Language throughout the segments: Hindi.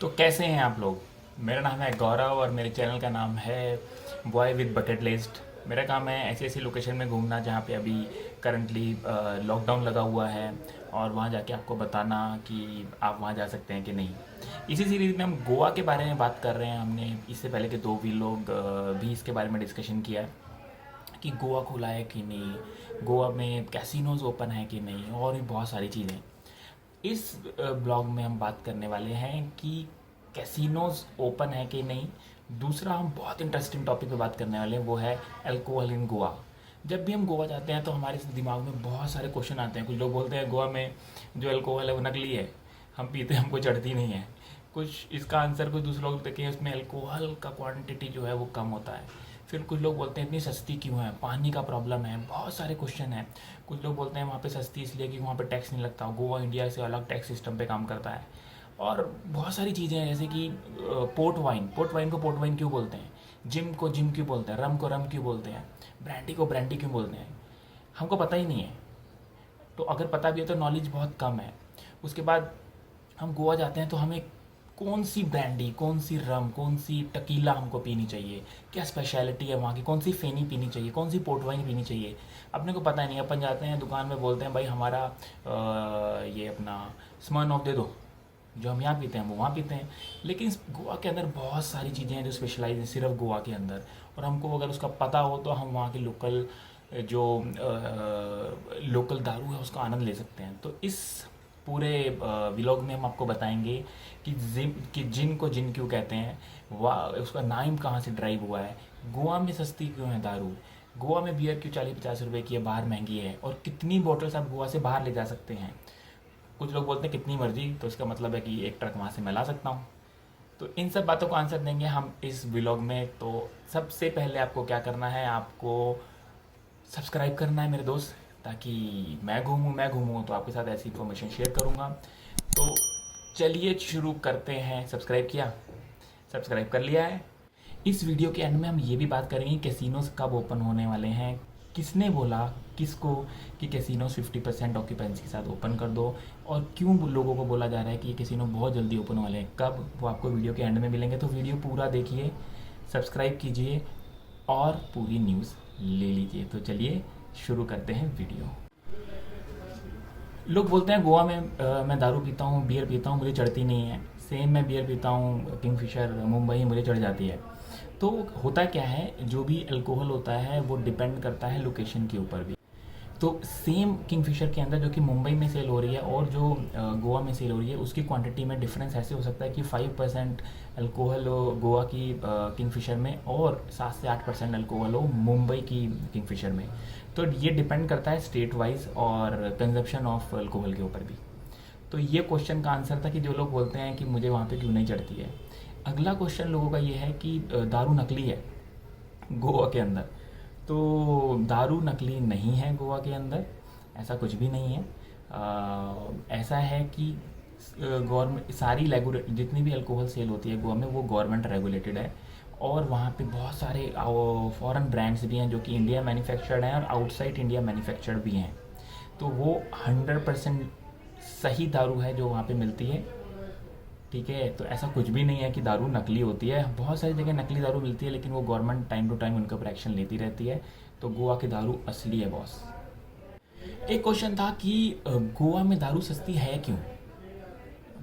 तो कैसे हैं आप लोग। मेरा नाम है गौरव और मेरे चैनल का नाम है बॉय विद बकेट लिस्ट। मेरा काम है ऐसी ऐसी लोकेशन में घूमना जहाँ पे अभी करंटली लॉकडाउन लगा हुआ है, और वहाँ जाके आपको बताना कि आप वहाँ जा सकते हैं कि नहीं। इसी सीरीज़ में हम गोवा के बारे में बात कर रहे हैं। हमने इससे पहले के 2 भी इसके बारे में डिस्कशन किया है कि गोवा खुला है कि नहीं, गोवा में कैसीनोज ओपन है कि नहीं, और भी बहुत सारी चीज़ें। इस ब्लॉग में हम बात करने वाले हैं कि कैसीनोज ओपन है कि नहीं। दूसरा हम बहुत इंटरेस्टिंग टॉपिक पे बात करने वाले हैं, वो है अल्कोहल इन गोवा। जब भी हम गोवा जाते हैं तो हमारे दिमाग में बहुत सारे क्वेश्चन आते हैं। कुछ लोग बोलते हैं गोवा में जो अल्कोहल है वो नकली है, हम पीते हैं हमको चढ़ती नहीं है। कुछ इसका आंसर कुछ दूसरे लोग देखें, उसमें अल्कोहल का क्वांटिटी जो है वो कम होता है। फिर कुछ लोग बोलते हैं इतनी सस्ती क्यों है, पानी का प्रॉब्लम है, बहुत सारे क्वेश्चन हैं। कुछ लोग बोलते हैं वहाँ पे सस्ती इसलिए कि वहाँ पे टैक्स नहीं लगता, गोवा इंडिया से अलग टैक्स सिस्टम पे काम करता है। और बहुत सारी चीज़ें हैं, जैसे कि पोर्ट वाइन को पोर्ट वाइन क्यों बोलते हैं, जिम को जिम क्यों बोलते हैं, रम को रम क्यों बोलते हैं, ब्रांडी को ब्रांडी क्यों बोलते हैं, हमको पता ही नहीं है। तो अगर पता भी है तो नॉलेज बहुत कम है। उसके बाद हम गोवा जाते हैं तो हमें कौन सी ब्रांडी, कौन सी रम, कौन सी टकीला हमको पीनी चाहिए, क्या स्पेशलिटी है वहाँ की, कौन सी फेनी पीनी चाहिए, कौन सी पोर्ट वाइन पीनी चाहिए, अपने को पता नहीं। अपन जाते हैं दुकान में, बोलते हैं भाई हमारा ये अपना स्मर्नॉफ दे दो, जो हम यहाँ पीते हैं वो वहाँ पीते हैं। लेकिन गोवा के अंदर बहुत सारी चीज़ें हैं जो स्पेशलाइज हैं सिर्फ गोवा के अंदर, और हमको अगर उसका पता हो तो हम वहाँ के लोकल जो लोकल दारू है उसका आनंद ले सकते हैं। तो इस पूरे व्लॉग में हम आपको बताएंगे कि जिन को जिन क्यों कहते हैं, वाह उसका नाम कहाँ से ड्राइव हुआ है, गोवा में सस्ती क्यों है दारू, गोवा में बियर क्यों 40-50 रुपए की है, बाहर महंगी है, और कितनी बॉटल्स आप गोवा से बाहर ले जा सकते हैं। कुछ लोग बोलते हैं कितनी मर्जी, तो इसका मतलब है कि एक ट्रक वहाँ से मैं ला सकता हूँ। तो इन सब बातों का आंसर देंगे हम इस व्लॉग में। तो सबसे पहले आपको क्या करना है, आपको सब्सक्राइब करना है मेरे दोस्त, ताकि मैं घूमूँ तो आपके साथ ऐसी इन्फॉर्मेशन शेयर करूँगा। तो चलिए शुरू करते हैं। सब्सक्राइब किया, सब्सक्राइब कर लिया है। इस वीडियो के एंड में हम ये भी बात करेंगे कैसीनोज कब ओपन होने वाले हैं, किसने बोला किसको कि कैसीनोज 50% ऑक्यूपेंसी के साथ ओपन कर दो, और क्यों लोगों को बोला जा रहा है कि ये कैसीनो बहुत जल्दी ओपन वाले हैं, कब, वो आपको वीडियो के एंड में मिलेंगे। तो वीडियो पूरा देखिए, सब्सक्राइब कीजिए और पूरी न्यूज़ ले लीजिए। तो चलिए शुरू करते हैं वीडियो। लोग बोलते हैं गोवा में मैं दारू पीता हूँ, बियर पीता हूँ, मुझे चढ़ती नहीं है। सेम मैं बियर पीता हूँ किंगफिशर मुंबई, मुझे चढ़ जाती है। तो होता क्या है, जो भी अल्कोहल होता है वो डिपेंड करता है लोकेशन के ऊपर भी। तो सेम किंगफिशर के अंदर जो कि मुंबई में सेल हो रही है और जो गोवा में सेल हो रही है, उसकी क्वांटिटी में डिफरेंस ऐसे हो सकता है कि 5% अल्कोहल हो गोवा की किंगफिशर में, और 7 से 8% अल्कोहल हो मुंबई की किंगफिशर में। तो ये डिपेंड करता है स्टेट वाइज और कंजप्शन ऑफ अल्कोहल के ऊपर भी। तो ये क्वेश्चन का आंसर था कि जो लोग बोलते हैं कि मुझे वहाँ पे क्यों नहीं चढ़ती है। अगला क्वेश्चन लोगों का ये है कि दारू नकली है गोवा के अंदर। तो दारू नकली नहीं है गोवा के अंदर, ऐसा कुछ भी नहीं है। ऐसा है कि गवर्नमेंट सारी जितनी भी अल्कोहल सेल होती है गोवा में वो गवर्नमेंट रेगुलेटेड है, और वहाँ पे बहुत सारे फॉरेन ब्रांड्स भी हैं जो कि इंडिया मैन्युफैक्चर्ड हैं और आउटसाइड इंडिया मैन्युफैक्चर्ड भी हैं। तो वो 100% सही दारू है जो वहाँ पे मिलती है। ठीक है, तो ऐसा कुछ भी नहीं है कि दारू नकली होती है। बहुत सारी जगह नकली दारू मिलती है, लेकिन वो गवर्नमेंट टाइम टू टाइम उनके ऊपर एक्शन लेती रहती है। तो गोवा की दारू असली है बॉस। एक क्वेश्चन था कि गोवा में दारू सस्ती है क्यों।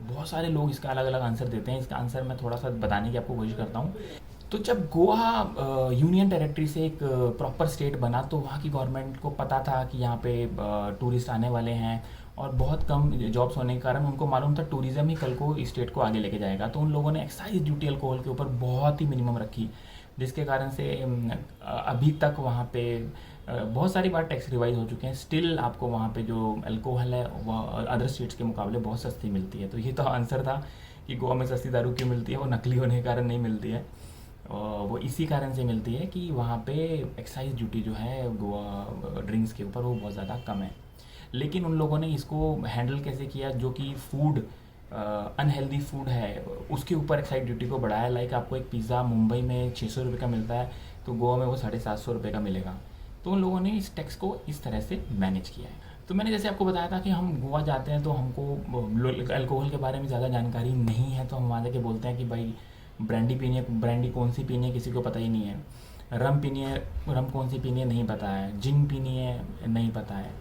बहुत सारे लोग इसका अलग अलग आंसर देते हैं। इसका आंसर मैं थोड़ा सा बताने की आपको कोशिश करता हूँ। तो जब गोवा यूनियन टेरेटरी से एक प्रॉपर स्टेट बना, तो वहाँ की गवर्नमेंट को पता था कि यहाँ पे टूरिस्ट आने वाले हैं, और बहुत कम जॉब्स होने के कारण उनको मालूम था टूरिज़्म ही कल को स्टेट को आगे लेके जाएगा। तो उन लोगों ने एक्साइज ड्यूटी अल्कोहल के ऊपर बहुत ही मिनिमम रखी, जिसके कारण से अभी तक वहाँ पे बहुत सारी बार टैक्स रिवाइज हो चुके हैं। स्टिल आपको वहाँ पे जो अल्कोहल है वह अदर स्टेट्स के मुकाबले बहुत सस्ती मिलती है। तो ये तो आंसर था कि गोवा में सस्ती दारू क्यों मिलती है, वो नकली होने के कारण नहीं मिलती है। वो इसी कारण से मिलती है कि वहाँ पे एक्साइज ड्यूटी जो है गोवा ड्रिंक्स के ऊपर वो बहुत ज़्यादा कम है। लेकिन उन लोगों ने इसको हैंडल कैसे किया, जो कि फूड अनहेल्दी फूड है उसके ऊपर एक्साइज ड्यूटी को बढ़ाया। लाइक आपको एक पिज़्ज़ा मुंबई में 600 रुपये का मिलता है, तो गोवा में वो 750 रुपये का मिलेगा। तो उन लोगों ने इस टैक्स को इस तरह से मैनेज किया है। तो मैंने जैसे आपको बताया था कि हम गोवा जाते हैं तो हमको अल्कोहल के बारे में ज़्यादा जानकारी नहीं है, तो हम वहाँ जाके बोलते हैं कि भाई ब्रांडी पीनी है, ब्रांडी कौन सी पीनी है किसी को पता ही नहीं है, रम पीनी है, रम कौन सी पीनी है नहीं पता है, जिन पीनी है नहीं पता है,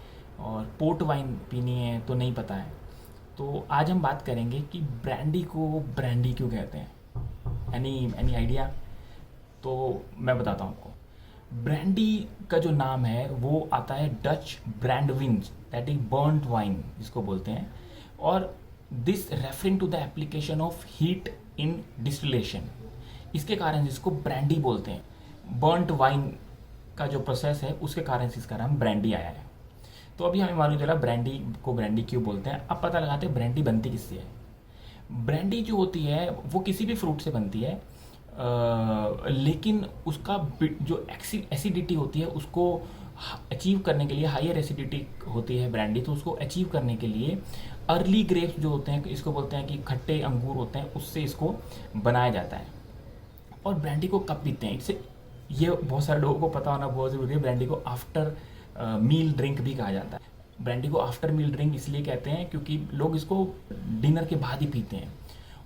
और पोर्ट वाइन पीनी है तो नहीं पता है। तो आज हम बात करेंगे कि ब्रांडी को ब्रांडी क्यों कहते हैं। Any idea? तो मैं बताता हूँ आपको। ब्रांडी का जो नाम है वो आता है डच ब्रांडविंज, दैट इज बर्न्ड वाइन जिसको बोलते हैं, और this referring to the application of heat in distillation. इसके कारण इसको ब्रांडी बोलते हैं। बर्न्ड वाइन का जो प्रोसेस है उसके कारण से इसका नाम ब्रांडी आया है। तो अभी हमें मालूम चला ब्रांडी को ब्रांडी क्यों बोलते हैं। अब पता लगाते हैं ब्रांडी बनती किससे है। ब्रांडी जो होती है वो किसी भी फ्रूट से बनती है, लेकिन उसका जो एसिडिटी होती है उसको अचीव करने के लिए, हायर एसिडिटी होती है ब्रांडी, तो उसको अचीव करने के लिए अर्ली ग्रेप्स जो होते हैं, इसको बोलते हैं कि खट्टे अंगूर होते हैं, उससे इसको बनाया जाता है। और ब्रांडी को कब पीते हैं, इससे ये बहुत सारे लोगों को पता होना बहुत ज़रूरी है। ब्रांडी को आफ्टर मील ड्रिंक भी कहा जाता है। ब्रांडी को आफ्टर मील ड्रिंक इसलिए कहते हैं क्योंकि लोग इसको डिनर के बाद ही पीते हैं,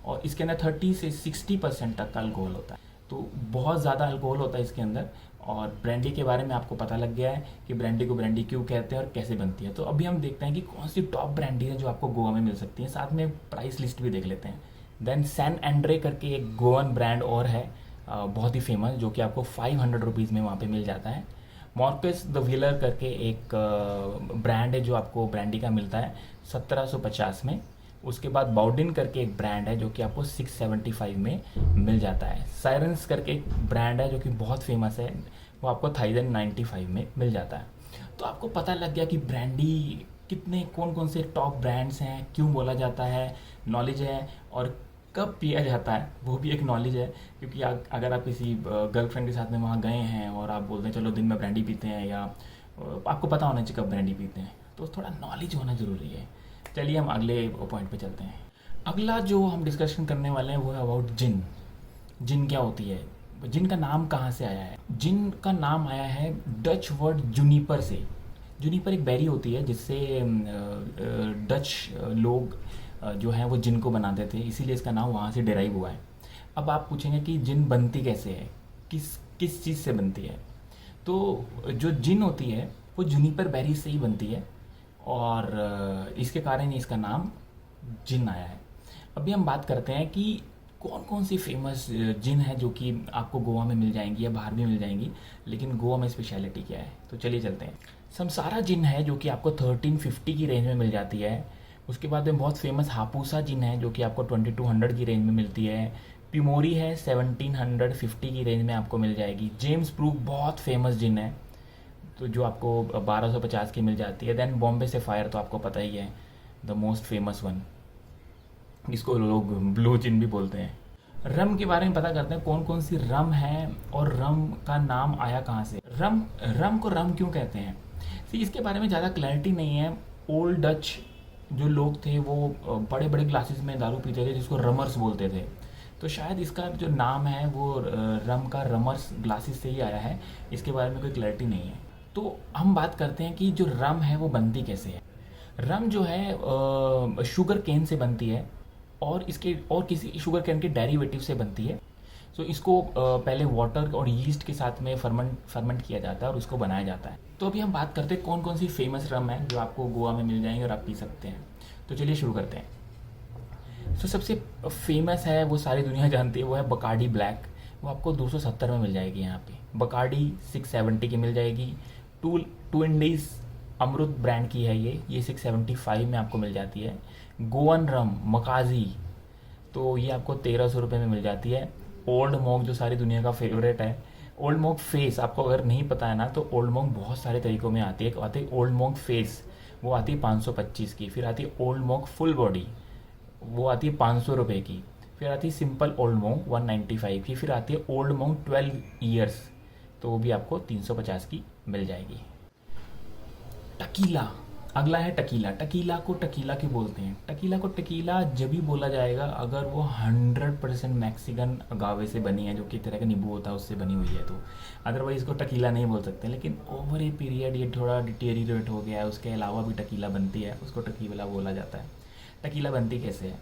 और इसके अंदर 30 से 60% तक का अल्कोहल होता है, तो बहुत ज़्यादा अल्कोहल होता है इसके अंदर। और ब्रांडी के बारे में आपको पता लग गया है कि ब्रांडी को ब्रांडी क्यों कहते हैं और कैसे बनती है। तो अभी हम देखते हैं कि कौन सी टॉप ब्रांडी है जो आपको गोवा में मिल सकती है, साथ में प्राइस लिस्ट भी देख लेते हैं। देन सैन एंड्रे करके एक गोवन ब्रांड और है, बहुत ही फेमस, जो कि आपको 500 रुपीज़ में वहाँ पे मिल जाता है। मॉर्कस द व्हीलर करके एक ब्रांड है जो आपको ब्रांडी का मिलता है 1750 में। उसके बाद बाउडिन करके एक ब्रांड है जो कि आपको 675 में मिल जाता है। साइरेंस करके एक ब्रांड है जो कि बहुत फेमस है, वो आपको 1095 में मिल जाता है। तो आपको पता लग गया कि ब्रांडी कितने कौन कौन से टॉप ब्रांड्स हैं, क्यों बोला जाता है, नॉलेज है, और कब पिया जाता है वो भी एक नॉलेज है। क्योंकि अगर आप किसी गर्लफ्रेंड के साथ में वहाँ गए हैं और आप बोलते हैं चलो दिन में ब्रांडी पीते हैं, या आपको पता होना चाहिए कब ब्रांडी पीते हैं, तो थोड़ा नॉलेज होना ज़रूरी है। चलिए हम अगले पॉइंट पे चलते हैं। अगला जो हम डिस्कशन करने वाले हैं वो है अबाउट जिन। जिन क्या होती है, जिन का नाम कहाँ से आया है? जिन का नाम आया है डच वर्ड जूनिपर से। जूनिपर एक बेरी होती है जिससे डच लोग जो हैं वो जिन को बनाते थे, इसीलिए इसका नाम वहाँ से डिराइव हुआ है। अब आप पूछेंगे कि जिन बनती कैसे है, किस चीज़ से बनती है? तो जो जिन होती है वो जूनिपर बेरी से ही बनती है, और इसके कारण इसका नाम जिन आया है। अभी हम बात करते हैं कि कौन कौन सी फेमस जिन है जो कि आपको गोवा में मिल जाएंगी या बाहर भी मिल जाएंगी, लेकिन गोवा में स्पेशलिटी क्या है। तो चलिए चलते हैं। समसारा जिन है जो कि आपको 1350 की रेंज में मिल जाती है। उसके बाद में बहुत फेमस हापूसा जिन है जो कि आपको 2200 की रेंज में मिलती है। पिमोरी है 1750 की रेंज में आपको मिल जाएगी। जेम्स ब्रूक बहुत फेमस जिन है, तो जो आपको 1250 की मिल जाती है। देन बॉम्बे सफायर तो आपको पता ही है, द मोस्ट फेमस वन, जिसको लोग ब्लू जिन भी बोलते हैं। रम के बारे में पता करते हैं कौन कौन सी रम है और रम का नाम आया कहाँ से। रम को रम क्यों कहते हैं, इसके बारे में ज़्यादा क्लैरिटी नहीं है। ओल्ड डच जो लोग थे वो बड़े बड़े ग्लासेस में दारू पीते थे जिसको रमर्स बोलते थे, तो शायद इसका जो नाम है वो रम का रमर्स ग्लासेस से ही आया है। इसके बारे में कोई क्लैरिटी नहीं है। तो हम बात करते हैं कि जो रम है वो बनती कैसे है। रम जो है शुगर केन से बनती है, और इसके और किसी शुगर केन के डेरिवेटिव से बनती है। तो इसको पहले वाटर और यीस्ट के साथ में फर्मेंट किया जाता है और उसको बनाया जाता है। तो अभी हम बात करते हैं कौन कौन सी फेमस रम है जो आपको गोवा में मिल जाएंगे और आप पी सकते हैं। तो चलिए शुरू करते हैं। तो सबसे फेमस है, वो सारी दुनिया जानती है, वो है बकार्डी ब्लैक। वो आपको 270 में मिल जाएगी यहाँ पे। बकार्डी 670 की मिल जाएगी। टू इंडीज़ अमृत ब्रांड की है ये 675 में आपको मिल जाती है। गोवन रम मकाजी, तो ये आपको 1300 रुपये में मिल जाती है। ओल्ड मॉक जो सारी दुनिया का फेवरेट है, ओल्ड मॉक फेस, आपको अगर नहीं पता है ना तो ओल्ड मॉक बहुत सारे तरीक़ों में आती है। आती है ओल्ड मॉक फेस, वो आती है 525 की। फिर आती है ओल्ड मॉक फुल बॉडी, वो आती है 500 रुपये की। फिर आती है सिंपल ओल्ड मॉक 195 की। फिर आती है ओल्ड मॉक 12 ईयर्स, तो वो भी आपको 350 की मिल जाएगी। टकीला, अगला है टकीला। टकीला को टकीला क्यों बोलते हैं? टकीला को टकीला जब भी बोला जाएगा अगर वो 100% मैक्सिकन अगावे से बनी है, जो कि तरह का नींबू होता है उससे बनी हुई है, तो अदरवाइज इसको टकीला नहीं बोल सकते। लेकिन ओवर ए पीरियड ये थोड़ा डिटेरियोरेट हो गया है, उसके अलावा भी टकीला बनती है, उसको टकीला बोला जाता है। टकीला बनती कैसे है?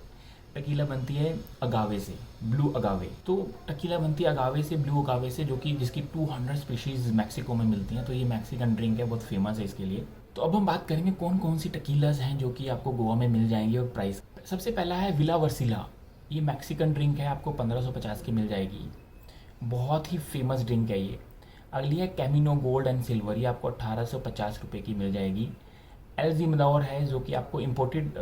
टकीला बनती है अगावे से, ब्लू अगावे। तो टकीला बनती है अगावे से, ब्लू अगावे से, जो कि जिसकी 200 स्पीशीज़ मैक्सिको में मिलती हैं। तो ये मैक्सिकन ड्रिंक है, बहुत फेमस है इसके लिए। तो अब हम बात करेंगे कौन कौन सी टकीलाज हैं जो कि आपको गोवा में मिल जाएंगी और प्राइस। सबसे पहला है विला वर्सिला। ये मैक्सिकन ड्रिंक है, आपको 1550 की मिल जाएगी। बहुत ही फेमस ड्रिंक है ये। अगली है कैमिनो गोल्ड एंड सिल्वर। ये आपको 1850 रुपये की मिल जाएगी। एल जिमदौर है जो कि आपको इम्पोर्टेड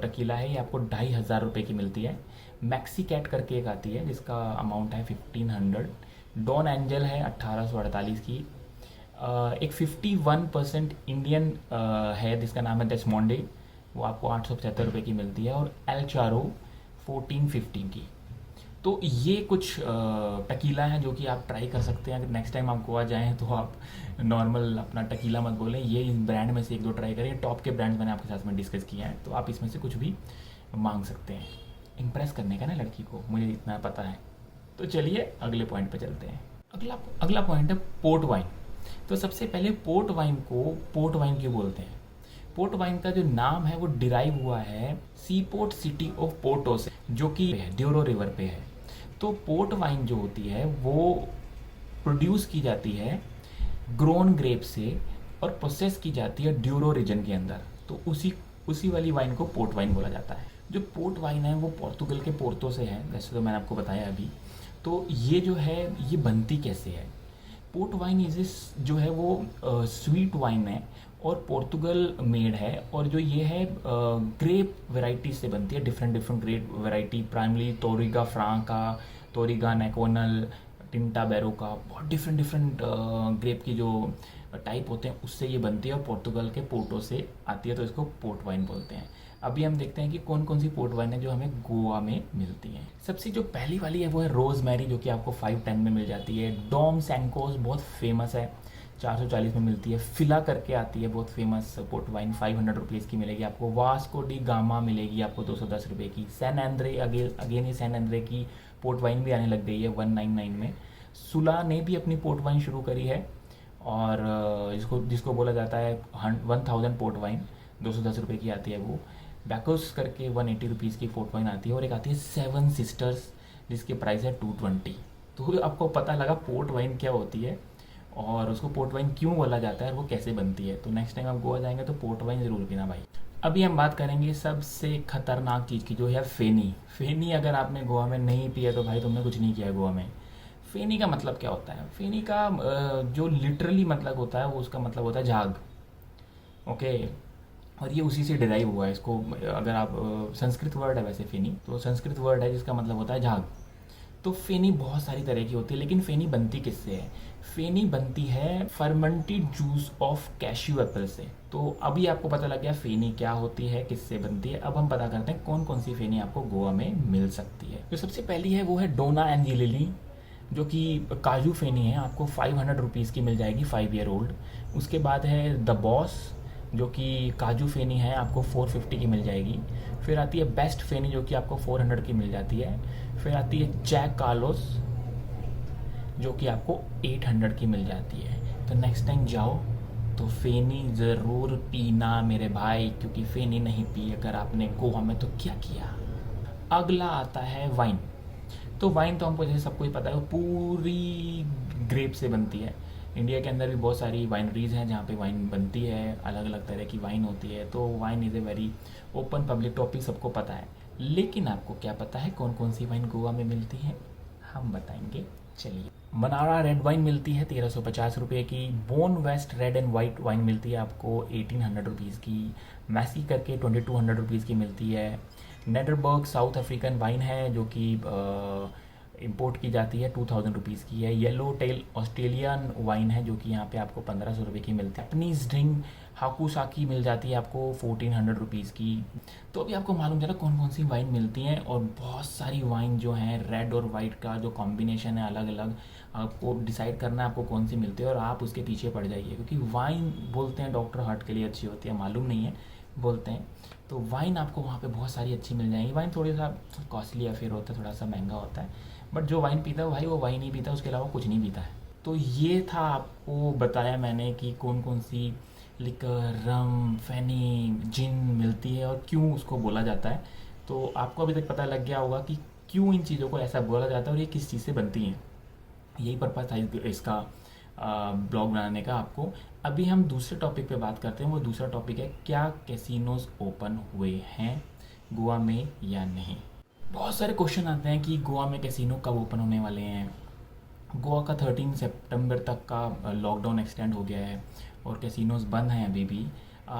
टकीला है, ये आपको 2500 की मिलती है। मैक्सी कैट करके एक आती है जिसका अमाउंट है 1500। डॉन एंजल है 1848 की। एक 51% इंडियन है जिसका नाम है डेस्मोंडे, वो आपको 875 की मिलती है। और एल चारो 1415 की। तो ये कुछ टकीला हैं जो कि आप ट्राई कर सकते हैं। अगर नेक्स्ट टाइम आप गोवा जाएँ तो आप नॉर्मल अपना टकीला मत बोलें, ये इस ब्रांड में से एक दो ट्राई करें। टॉप के ब्रांड्स मैंने आपके साथ में डिस्कस किया है, तो आप इसमें से कुछ भी मांग सकते हैं। इम्प्रेस करने का ना लड़की को, मुझे इतना पता है। तो चलिए अगले पॉइंट पे चलते हैं। अगला पॉइंट है पोर्ट वाइन। तो सबसे पहले पोर्ट वाइन को पोर्ट वाइन क्यों बोलते हैं? पोर्ट वाइन का जो नाम है वो डिराइव हुआ है सी पोर्ट सिटी ऑफ पोर्टो से, जो कि ड्यूरो रिवर पे है। तो पोर्ट वाइन जो होती है वो प्रोड्यूस की जाती है ग्रोन ग्रेप से और प्रोसेस की जाती है ड्यूरो रीजन के अंदर। तो उसी वाली वाइन को पोर्ट वाइन बोला जाता है। जो पोर्ट वाइन है वो पोर्तुगल के पोर्तो से है, वैसे तो मैंने आपको बताया अभी। तो ये जो है ये बनती कैसे है? पोर्ट वाइन जो है वो स्वीट वाइन है और पोर्तुगल मेड है। और जो ये है ग्रेप वेराइटी से बनती है, different grape variety, primary Touriga Franca, Touriga Nacional, Tinta Barroca का, बहुत डिफरेंट ग्रेप की जो टाइप होते हैं उससे ये बनती है और पोर्तुगल के पोर्टो से आती है, तो इसको पोर्ट वाइन बोलते हैं। अभी हम देखते हैं कि कौन कौन सी पोर्ट वाइन है जो हमें गोवा में मिलती हैं। सबसे जो पहली वाली है वो है रोज मैरी, जो कि आपको 510 में मिल जाती है। डोम सैंकोस बहुत फेमस है, 440 में मिलती है। फिला करके आती है बहुत फेमस पोर्ट वाइन, 500 रुपीज़ की मिलेगी आपको। वास्को डी गामा मिलेगी आपको 210 रुपये की। सैन एंड्रे अगेन ये सैन एंड्रे की पोर्ट वाइन भी आने लग गई है 199 में। सुला ने भी अपनी पोर्ट वाइन शुरू करी है, और जिसको बोला जाता है 1000 पोर्ट वाइन, 210 रुपये की आती है वो। बैकोस करके 180 रुपीज़ की पोर्ट वाइन आती है। और एक आती है सेवन सिस्टर्स जिसकी प्राइस है 220। तो आपको पता लगा पोर्ट वाइन क्या होती है और उसको पोर्ट वाइन क्यों बोला जाता है और वो कैसे बनती है। तो नेक्स्ट टाइम आप गोवा जाएंगे तो पोर्ट वाइन ज़रूर पीना भाई। अभी हम बात करेंगे सबसे खतरनाक चीज़ की, जो है फेनी। फेनी अगर आपने गोवा में नहीं पिया तो भाई तुमने कुछ नहीं किया गोवा में। फेनी का मतलब क्या होता है? फेनी का जो लिटरली मतलब होता है वो उसका मतलब होता है झाग। ओके, और ये उसी से डिराइव हुआ है। इसको अगर आप संस्कृत वर्ड है वैसे फेनी, तो संस्कृत वर्ड है जिसका मतलब होता है झाग। तो फेनी बहुत सारी तरह की होती है, लेकिन फेनी बनती किससे है? फेनी बनती है fermented juice of cashew Apple से। तो अभी आपको पता लग गया फेनी क्या होती है, किससे बनती है। अब हम पता करते हैं कौन कौन सी फेनी आपको गोवा में मिल सकती है। जो सबसे पहली है वो है डोना एंजिलिली, जो कि काजू फेनी है, आपको 500 रुपीज़ की मिल जाएगी, 5 ईयर ओल्ड। उसके बाद है द बॉस, जो कि काजू फेनी है, आपको 450 की मिल जाएगी। फिर आती है बेस्ट फेनी, जो कि आपको 400 की मिल जाती है। फिर आती है जैक कार्लोस, जो कि आपको 800 की मिल जाती है। तो नेक्स्ट टाइम जाओ तो फेनी ज़रूर पीना मेरे भाई, क्योंकि फेनी नहीं पी अगर आपने गोवा में तो क्या किया। अगला आता है वाइन। तो वाइन तो हमको जैसे सबको ही पता है वो पूरी ग्रेप से बनती है। इंडिया के अंदर भी बहुत सारी वाइनरीज हैं जहाँ पे वाइन बनती है, अलग अलग तरह की वाइन होती है। तो wine is a very open public topic, सबको पता है। लेकिन आपको क्या पता है कौन कौन सी वाइन गोवा में मिलती है? हम बताएंगे, चलिए। मनारा रेड वाइन मिलती है 1350 रुपये की। Bone west red and white wine मिलती है आपको 1800 रुपीज़ की। मैसी करके 2200 रुपीज़ की मिलती है। नेडरबर्ग साउथ अफ्रीकन वाइन है, जो कि इंपोर्ट की जाती है, 2000 रुपीज़ की है। येलो टेल ऑस्ट्रेलियन वाइन है जो कि यहाँ पे आपको 1500 रुपये की मिलती है। अपनी ड्रिंक हाकुसाकी मिल जाती है आपको 1400 रुपीज़ की। तो अभी आपको मालूम चला कौन कौन सी वाइन मिलती हैं, और बहुत सारी वाइन जो हैं रेड और वाइट का जो कॉम्बिनेशन है अलग अलग, आपको डिसाइड करना है आपको कौन सी मिलती है और आप उसके पीछे पड़ जाइए, क्योंकि वाइन बोलते हैं डॉक्टर हार्ट के लिए अच्छी होती है, मालूम नहीं है बोलते हैं। तो वाइन आपको वहाँ पे बहुत सारी अच्छी मिल जाएंगी। वाइन थोड़ी सा कॉस्टली अफेयर होता है, थोड़ा सा महंगा होता है, बट जो वाइन पीता है भाई वो वाइन ही पीता है, उसके अलावा कुछ नहीं पीता है। तो ये था आपको बताया मैंने कि कौन कौन सी लिकर, रम, फैनी, जिन मिलती है और क्यों उसको बोला जाता है। तो आपको अभी तक पता लग गया होगा कि क्यों इन चीज़ों को ऐसा बोला जाता है और ये किस चीज़ से बनती हैं। यही पर्पज़ था इसका ब्लॉग बनाने का आपको। अभी हम दूसरे टॉपिक पे बात करते हैं। वो दूसरा टॉपिक है, क्या कैसीनोज ओपन हुए हैं गोवा में या नहीं। बहुत सारे क्वेश्चन आते हैं कि गोवा में कैसीनो कब ओपन होने वाले हैं। गोवा का 13 सितंबर तक का लॉकडाउन एक्सटेंड हो गया है और कैसीनोज बंद हैं अभी भी।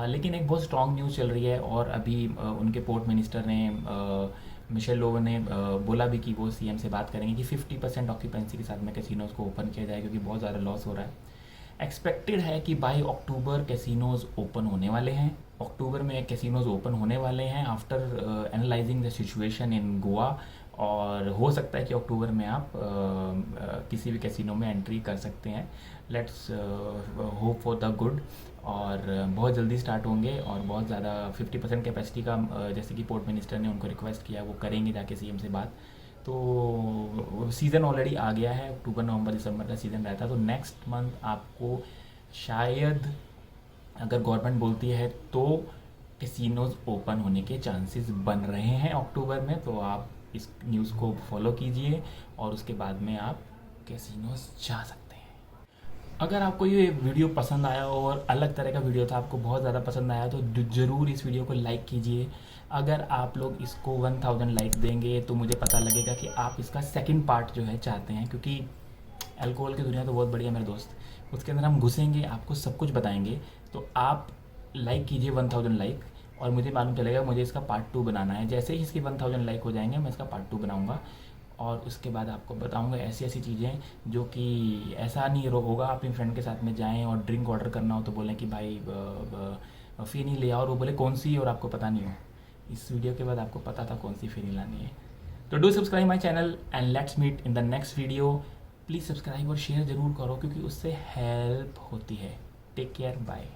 लेकिन एक बहुत स्ट्रॉन्ग न्यूज़ चल रही है, और अभी उनके पोर्ट मिनिस्टर ने मिशेल लोवो ने बोला भी कि वो सीएम से बात करेंगे कि 50% ऑक्यूपेंसी के साथ में कैसीनोज को ओपन किया जाए, क्योंकि बहुत ज़्यादा लॉस हो रहा है। एक्सपेक्टेड है कि बाई अक्टूबर कैसीनोज ओपन होने वाले हैं। अक्टूबर में कैसीनोज ओपन होने वाले हैं after analysing the situation in Goa, और हो सकता है कि अक्टूबर में आप किसी भी कैसीनो में एंट्री कर सकते हैं। Let's hope for the good. और बहुत जल्दी स्टार्ट होंगे, और बहुत ज़्यादा 50% कैपेसिटी का जैसे कि पोर्ट मिनिस्टर ने उनको रिक्वेस्ट किया, वो करेंगे जाके सीएम से बात। तो सीज़न ऑलरेडी आ गया है, अक्टूबर नवंबर दिसंबर का सीज़न रहता है। तो नेक्स्ट मंथ आपको शायद, अगर गवर्नमेंट बोलती है तो, कैसीनोज ओपन होने के चांसेस बन रहे हैं अक्टूबर में। तो आप इस न्यूज़ को फॉलो कीजिए और उसके बाद में आप कैसीनोज जा सकते हैं। अगर आपको ये वीडियो पसंद आया और अलग तरह का वीडियो था, आपको बहुत ज़्यादा पसंद आया, तो ज़रूर इस वीडियो को लाइक कीजिए। अगर आप लोग इसको 1000 लाइक देंगे तो मुझे पता लगेगा कि आप इसका सेकंड पार्ट जो है चाहते हैं, क्योंकि अल्कोहल की दुनिया तो बहुत बढ़िया मेरे दोस्त, उसके अंदर हम घुसेंगे, आपको सब कुछ बताएंगे। तो आप लाइक कीजिए 1000 लाइक, और मुझे मालूम चलेगा मुझे इसका पार्ट 2 बनाना है। जैसे ही इसकी 1000 लाइक हो जाएंगे मैं इसका पार्ट 2 बनाऊंगा, और उसके बाद आपको बताऊंगा ऐसी ऐसी चीज़ें जो कि ऐसा नहीं होगा। आप अपने फ्रेंड के साथ में जाएं और ड्रिंक ऑर्डर करना हो तो बोलें कि भाई फ़ीनी ले आओ, और वो बोले कौन सी, और आपको पता नहीं हो। इस वीडियो के बाद आपको पता था कौन सी फ़ीनी लानी है। तो do subscribe my channel and let's meet in the next video. Please subscribe और शेयर ज़रूर करो, क्योंकि उससे हेल्प होती है। Take care, bye.